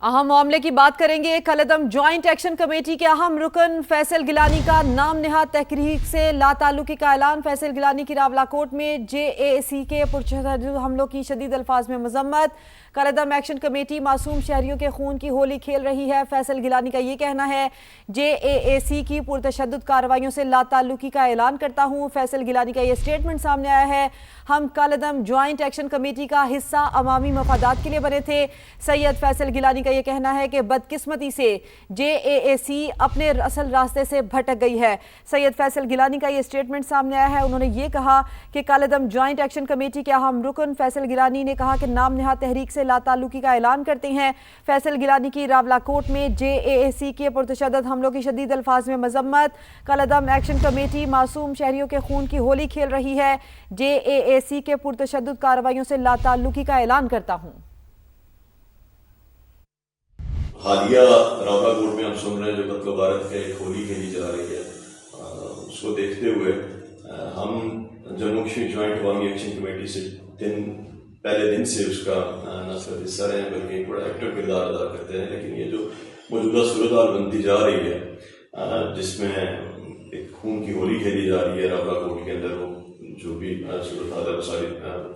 अहम मामले की बात करेंगे। कलअदम ज्वाइंट एक्शन कमेटी के अहम रुकन फैसल गिलानी का नाम नेहाद तहरीक से लाताल्लुकी का ऐलान। फैसल गिलानी की रावला कोर्ट में JAC के पुरतशद्दुद हमलों की शदीद अल्फाज में मजम्मत। कलअदम एक्शन कमेटी मासूम शहरियों के खून की होली खेल रही है। फैसल गिलानी का ये कहना है, JAC की पुरतशद्दुद कार्रवाइयों से लाताल्लुकी का ऐलान करता हूँ। फैसल गिलानी का ये स्टेटमेंट सामने आया है। हम कलअदम ज्वाइंट एक्शन कमेटी का हिस्सा अवामी मफादात के लिए बने थे। सैयद फैसल गिलानी का ये कहना है कि बदकिस्मती से JAC अपने असल रास्ते से भटक गई है। सैयद फैसल गिलानी का ये स्टेटमेंट सामने आया है। उन्होंने ये कहा कि कलअदम ज्वाइंट एक्शन कमेटी के अहम रुकन फैसल गिलानी ने कहा कि नाम नेहाद तहरीक से लाताल्लुकी का ऐलान करते हैं। फैसल गिलानी की रावला कोर्ट में JAC के पुरतशद्दुद हमलों की शदीद अल्फाज में मजम्मत। कलअदम एक्शन कमेटी मासूम शहरियों के खून की होली खेल रही है। JAC के पुरतशद्दुद कार्रवाइयों से लाताल्लुकी का ऐलान करता हूँ। हालिया रावला कोर्ट में हम सुन रहे हैं जो कत्ल गारत का एक होली खेली जा रही है, उसको देखते हुए हम जम्मू कश्मीर ज्वाइंट अवामी एक्शन कमेटी से पहले दिन से उसका न सिर्फ हिस्सा रहे हैं बल्कि एक बड़ा एक्टिव किरदार अदा करते हैं। लेकिन ये जो मौजूदा सूरत हाल बनती जा रही है जिसमें एक खून की होली खेली जा रही है रावला कोर्ट के अंदर, वो जो भी सूरत हाल है वो सारी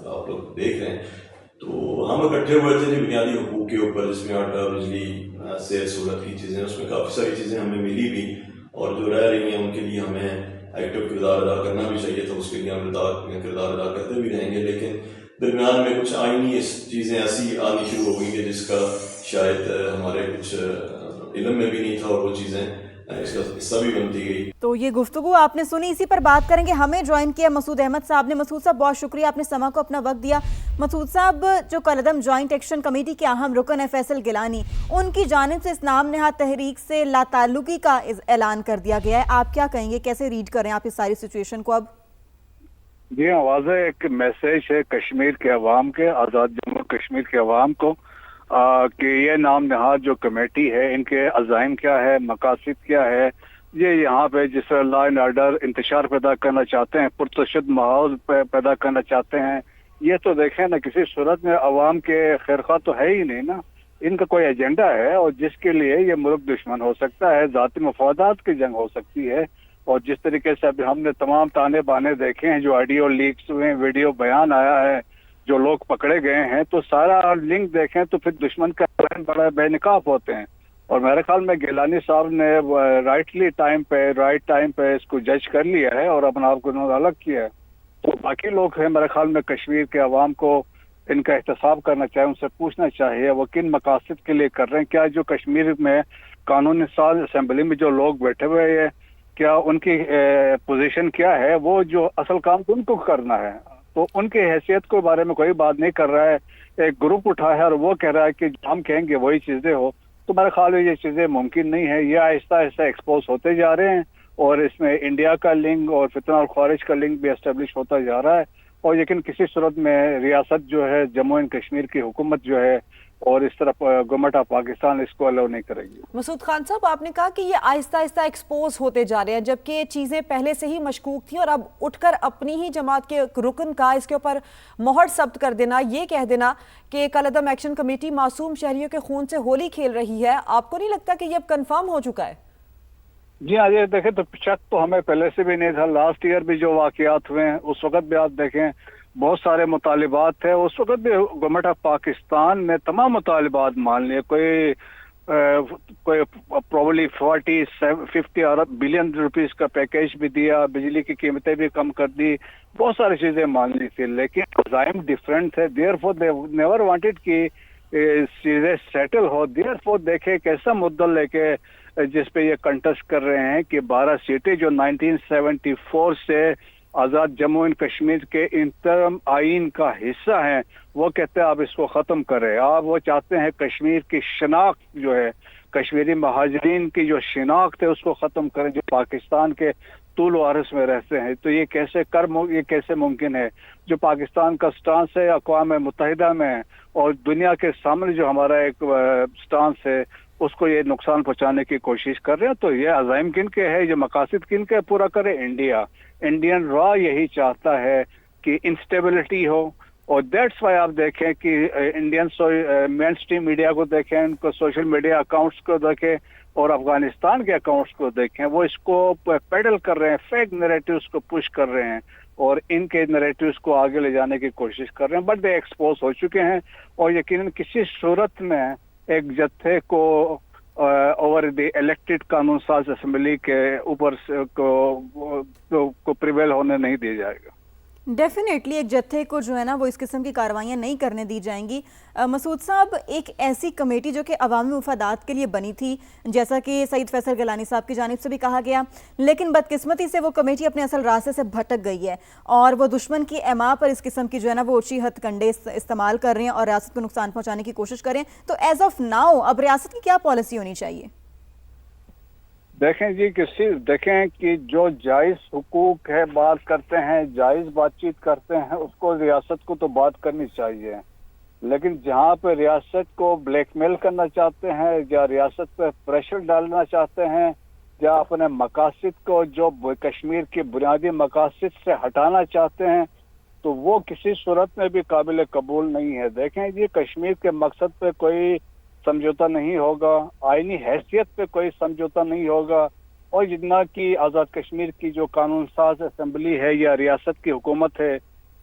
आप लोग देख रहे हैं। तो हम इकट्ठे हुए थे जो बुनियादी हुकूक के ऊपर, जिसमें आटा, बिजली, सेहत सहूलत की चीज़ें, उसमें काफ़ी सारी चीज़ें हमें मिली भी और जो रह रही हैं उनके लिए हमें एक्टिव किरदार अदा करना भी चाहिए था। उसके लिए हम किरदार अदा करते भी रहेंगे। लेकिन दरमियान में कुछ आईनी चीज़ें ऐसी आनी शुरू हो गई कि जिसका शायद हमारे कुछ इल्म में भी नहीं था और वो चीज़ें इसका हिस्सा भी बनती गई। तो ये गुफ्तगू आपने सुनी, इसी पर बात करेंगे। हमें ज्वाइन किया मसूद अहमद साहब ने। मसूद साहब, बहुत शुक्रिया, आपने समा को अपना वक्त दिया। मसूद साहब, जो कलअदम ज्वाइंट एक्शन कमेटी के अहम रुकन है फैसल गिलानी, उनकी जानिब से इस नाम नेहाद तहरीक से लाताल्लुकी का ऐलान कर दिया गया है। आप क्या कहेंगे, कैसे रीड करें आप इस सारी सिचुएशन को? अब जी हाँ, वाज़ेह एक मैसेज है कश्मीर के अवाम के, आज़ाद जम्मू कश्मीर के अवाम को कि ये नाम नहाद जो कमेटी है, इनके अज़ाइम क्या है, मकासद क्या है। ये यहाँ पे जिस तरह लॉ एंड ऑर्डर इंतशार पैदा करना चाहते हैं, पुरतशद्दुद माहौल पैदा करना चाहते हैं, ये तो देखें ना, किसी सूरत में अवाम के खैरख्वाह तो है ही नहीं ना। इनका कोई एजेंडा है और जिसके लिए ये मुल्क दुश्मन हो सकता है, ज़ाती मफादात की जंग हो सकती है। और जिस तरीके से अभी हमने तमाम ताने बाने देखे हैं, जो ऑडियो लीक्स हुए हैं, वीडियो बयान आया है, जो लोग पकड़े गए हैं, तो सारा लिंक देखें तो फिर दुश्मन का बड़ा बेनकाब होते हैं। और मेरे ख्याल में गिलानी साहब ने राइट टाइम पे इसको जज कर लिया है और अपना आप को अलग किया है। तो बाकी लोग हैं, मेरे ख्याल में कश्मीर के अवाम को इनका एहतसाब करना चाहिए, उनसे पूछना चाहिए वो किन मकासद के लिए कर रहे हैं। क्या जो कश्मीर में कानूनी साज असेंबली में जो लोग बैठे हुए हैं, क्या उनकी पोजीशन क्या है, वो जो असल काम तो उनको करना है, तो उनकी हैसियत के बारे में कोई बात नहीं कर रहा है। एक ग्रुप उठा है और वो कह रहा है कि हम कहेंगे वही चीजें हो, तो मेरे ख्याल में ये चीजें मुमकिन नहीं है। ये आहिस्ता आहिस्ता एक्सपोज होते जा रहे हैं और इसमें इंडिया का लिंक और फितना और खारिज का लिंक भी एस्टेब्लिश होता जा रहा है। और लेकिन किसी सूरत में रियासत जो है, जम्मू एंड कश्मीर की हुकूमत जो है और इस तरफ गवर्नमेंट ऑफ पाकिस्तान इसको अलाउ नहीं करेगी। मसूद खान साहब, आपने कहा कि ये आहिस्ता आहिस्ता एक्सपोज होते जा रहे हैं, जबकि चीज़ें पहले से ही मशकूक थी और अब उठकर अपनी ही जमात के रुकन का इसके ऊपर मोहर सब्त कर देना, ये कह देना कि कलअदम एक्शन कमेटी मासूम शहरियों के खून से होली खेल रही है, आपको नहीं लगता कि ये अब कन्फर्म हो चुका है? जी हाँ, ये देखें तो शक तो हमें पहले से भी नहीं था। लास्ट ईयर भी जो वाकयात हुए हैं उस वक्त भी आप देखें बहुत सारे मुतालिबात थे। उस वक्त भी गवर्नमेंट ऑफ पाकिस्तान ने तमाम मुतालिबात मान लिए। कोई प्रॉब्ली 40-50 अरब बिलियन रुपीस का पैकेज भी दिया, बिजली की कीमतें भी कम कर दी, बहुत सारी चीजें मान ली थी, लेकिन अज़ाइम डिफरेंट थे। देयरफॉर दे नेवर वांटेड कि चीजें सेटल हो। देयरफॉर देखे कैसा मुद्दा लेके जिस पे ये कंटेस्ट कर रहे हैं कि 12 सीटें जो 1974 से आज़ाद जम्मू एंड कश्मीर के इंतरम आइन का हिस्सा हैं, वो कहते हैं आप इसको ख़त्म करें। आप वो चाहते हैं कश्मीर की शनाख्त जो है, कश्मीरी महाजरीन की जो शिनाख्त है उसको ख़त्म करें, जो पाकिस्तान के तूल वारिस में रहते हैं। तो ये कैसे मुमकिन है? जो पाकिस्तान का स्टांस है अक़वाम मुत्तहिदा में और दुनिया के सामने जो हमारा एक स्टांस है, उसको ये नुकसान पहुंचाने की कोशिश कर रहे हैं। तो ये अज़ाइम किन के है, ये मकासद किन के पूरा करे? इंडियन रॉ यही चाहता है कि इंस्टेबिलिटी हो, और दैट्स वाई आप देखें कि इंडियन मेन स्ट्रीम मीडिया को देखें, उनको सोशल मीडिया अकाउंट्स को देखें और अफगानिस्तान के अकाउंट्स को देखें, वो इसको पेडल कर रहे हैं, फेक नैरेटिव्स को पुश कर रहे हैं और इनके नैरेटिव्स को आगे ले जाने की कोशिश कर रहे हैं, बट दे एक्सपोज हो चुके हैं। और यकीनन किसी सूरत में एक जत्थे को ओवर द इलेक्टेड कानून साज असेंबली के ऊपर को प्रिवेल होने नहीं दिया जाएगा। डेफिनेटली एक जत्थे को जो है ना वो इस किस्म की कार्रवाइयाँ नहीं करने दी जाएंगी। मसूद साहब, एक ऐसी कमेटी जो कि अवामी मुफादात के लिए बनी थी, जैसा कि सईद फैसल गिलानी साहब की जानिब से भी कहा गया, लेकिन बदकिस्मती से वो कमेटी अपने असल रास्ते से भटक गई है और वो दुश्मन की एमा पर इस किस्म की जो है ना वो ऊंची हथकंडे इस्तेमाल कर रहे हैं और रियासत को नुकसान पहुँचाने की कोशिश कर रहे हैं। तो एज ऑफ नाउ अब रियासत की क्या पॉलिसी होनी चाहिए? देखें जी, देखें कि जो जायज़ हुकूक है बात करते हैं, जायज़ बातचीत करते हैं, उसको रियासत को तो बात करनी चाहिए, लेकिन जहाँ पे रियासत को ब्लैकमेल करना चाहते हैं या रियासत पे प्रेशर डालना चाहते हैं या अपने मकासद को जो कश्मीर के बुनियादी मकासद से हटाना चाहते हैं, तो वो किसी सूरत में भी काबिल कबूल नहीं है। देखें जी, कश्मीर के मकसद पे कोई समझौता नहीं होगा, आईनी हैसियत पे कोई समझौता नहीं होगा, और जितना कि आज़ाद कश्मीर की जो कानून साज असेंबली है या रियासत की हुकूमत है,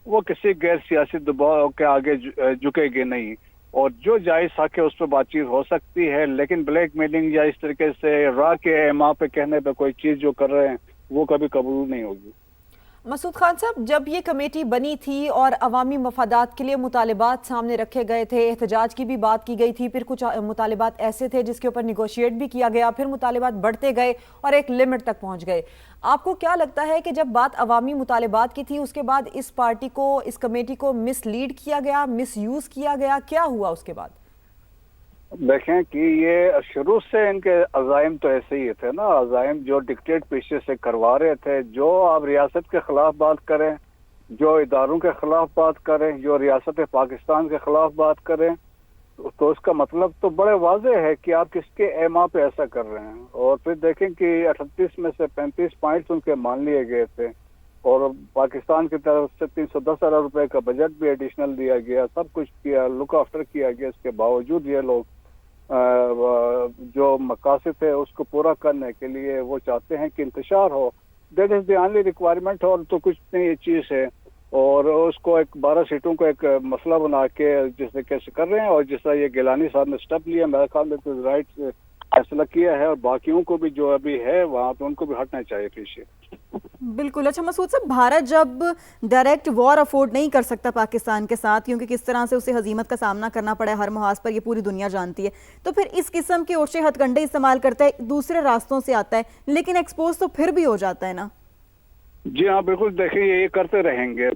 वो किसी गैर सियासी दबाव के आगे झुकेगी नहीं। और जो जायज़ हक है उस पर बातचीत हो सकती है, लेकिन ब्लैक मेलिंग या इस तरीके से रा के एमा पे कहने पे कोई चीज़ जो कर रहे हैं वो कभी कबूल नहीं होगी। मसूद खान साहब, जब ये कमेटी बनी थी और अवामी मफादात के लिए मुतालिबात सामने रखे गए थे, एहतजाज की भी बात की गई थी, फिर कुछ मुतालिबात ऐसे थे जिसके ऊपर निगोशिएट भी किया गया, फिर मुतालिबात बढ़ते गए और एक लिमिट तक पहुंच गए। आपको क्या लगता है कि जब बात अवामी मुतालिबात की थी उसके बाद इस पार्टी को, इस कमेटी को मिसलीड किया गया, मिसयूज किया गया, क्या हुआ उसके बाद? देखें कि ये शुरू से इनके अज़ाइम तो ऐसे ही थे ना, अज़ाइम जो डिक्टेट पीछे से करवा रहे थे, जो आप रियासत के खिलाफ बात करें, जो इदारों के खिलाफ बात करें, जो रियासत पाकिस्तान के खिलाफ बात करें, तो उसका मतलब तो बड़े वाज़े है कि आप किसके एमा पे ऐसा कर रहे हैं। और फिर देखें कि 38 में से 35 पॉइंट्स उनके मान लिए गए थे और पाकिस्तान की तरफ से 310 अरब रुपए का बजट भी एडिशनल दिया गया, सब कुछ किया, लुक आफ्टर किया गया। इसके बावजूद ये लोग जो मकासद है उसको पूरा करने के लिए वो चाहते हैं कि इंतशार हो, that is the only requirement, और तो कुछ नहीं ये चीज़ है। और उसको एक 12 सीटों को एक मसला बना के जिस तरीके से कर रहे हैं, और जिस तरह ये गिलानी साहब ने स्टेप लिया, मेरे ख्याल में तो राइट फैसला किया है, और बाकियों को भी जो अभी है वहाँ पे उनको भी हटना चाहिए पीछे। बिल्कुल। अच्छा मसूद साहब, भारत जब डायरेक्ट वॉर अफोर्ड नहीं कर सकता पाकिस्तान के साथ, क्योंकि किस तरह से उसे हजीमत का सामना करना पड़ा है हर मुहाज पर, ये पूरी दुनिया जानती है, तो फिर इस किस्म के ओछे हथकंडे इस्तेमाल करता है, दूसरे रास्तों से आता है, लेकिन एक्सपोज तो फिर भी हो जाता है ना? जी हाँ, बिल्कुल। देखिए, ये करते रहेंगे।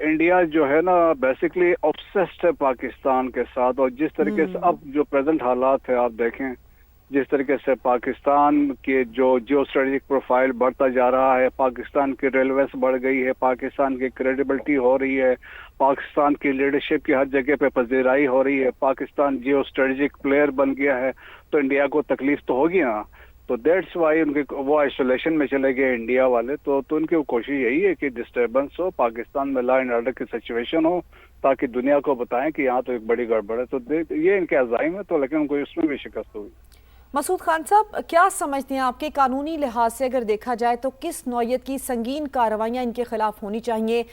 इंडिया जो है ना बेसिकली ऑब्सेस्ड है पाकिस्तान के साथ, और जिस तरीके से अब जो प्रेजेंट हालात है आप देखें, जिस तरीके से पाकिस्तान के जो जियो स्ट्रेटेजिक प्रोफाइल बढ़ता जा रहा है, पाकिस्तान की रेलवेस बढ़ गई है, पाकिस्तान की क्रेडिबिलिटी हो रही है, पाकिस्तान की लीडरशिप की हर जगह पे पजीराई हो रही है, पाकिस्तान जियो स्ट्रेटेजिक प्लेयर बन गया है, तो इंडिया को तकलीफ तो होगी ना। तो दैट्स वाई उनके वो आइसोलेशन में चले गए इंडिया वाले। तो उनकी कोशिश यही है कि डिस्टर्बेंस हो, पाकिस्तान में लॉ एंड ऑर्डर की सिचुएशन हो, ताकि दुनिया को बताएं कि यहाँ तो एक बड़ी गड़बड़ है। तो ये इनके अज़ाइम है, तो लेकिन उनको इसमें भी शिकस्त हुई। मसूद खान साहब, क्या समझते हैं आपके कानूनी लिहाज से अगर देखा जाए तो किस नौयत की संगीन कार्रवाइयाँ इनके खिलाफ होनी चाहिए?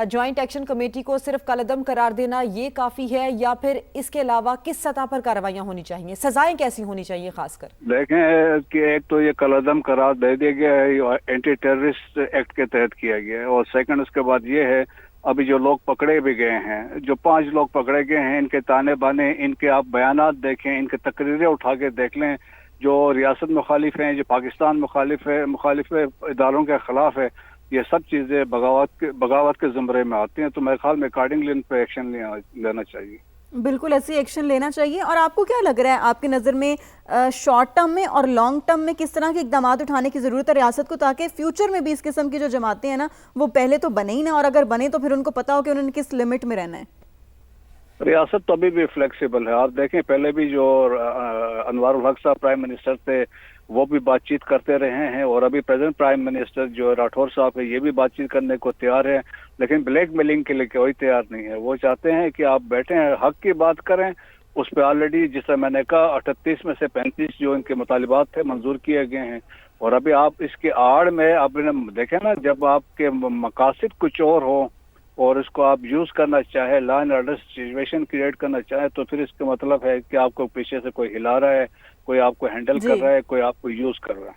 जॉइंट एक्शन कमेटी को सिर्फ कलअदम करार देना ये काफ़ी है, या फिर इसके अलावा किस सतह पर कार्रवाइयाँ होनी चाहिए, सजाएं कैसी होनी चाहिए खासकर? देखें कि एक तो ये कलअदम करार दे दिया गया है, एंटी टेररिस्ट एक्ट के तहत किया गया है, और सेकंड उसके बाद ये है अभी जो लोग पकड़े भी गए हैं, जो 5 लोग पकड़े गए हैं, इनके ताने बाने, इनके आप बयानात देखें, इनके तकरीरें उठा के देख लें, जो रियासत मुखालिफ हैं, जो पाकिस्तान मुखालिफ इदारों के खिलाफ है, ये सब चीज़ें बगावत के ज़मरे में आती हैं। तो मेरे ख्याल में अकॉर्डिंगली इन पर एक्शन लेना चाहिए। बिल्कुल ऐसी एक्शन लेना चाहिए। और आपको क्या लग रहा है, आपकी नज़र में शॉर्ट टर्म में और लॉन्ग टर्म में किस तरह के इकदाम उठाने की ज़रूरत है रियासत को, ताकि फ्यूचर में भी इस किस्म की जो जमातें हैं ना वो पहले तो बने ही ना, और अगर बने तो फिर उनको पता हो कि उन्होंने किस लिमिट में रहना है? रियासत तो अभी भी फ्लेक्सिबल है। आप देखें, पहले भी जो अनवारुल हक साहब प्राइम मिनिस्टर थे, वो भी बातचीत करते रहे हैं, और अभी प्रेजेंट प्राइम मिनिस्टर जो राठौर साहब है ये भी बातचीत करने को तैयार है, लेकिन ब्लैक मेलिंग के लिए कोई तैयार नहीं है। वो चाहते हैं कि आप बैठे हैं, हक की बात करें, उस पर ऑलरेडी जिससे मैंने कहा 38 में से 35 जो इनके मुतालिबात थे मंजूर किए गए हैं, और अभी आप इसके आड़ में आपने देखे ना, जब आपके मकासद कुछ और हो और इसको आप यूज करना चाहे, law and order situation create करना चाहे, तो फिर इसका मतलब है कि आपको पीछे से कोई हिला रहा है, कोई आपको हैंडल कर रहा है, कोई आपको यूज कर रहा है।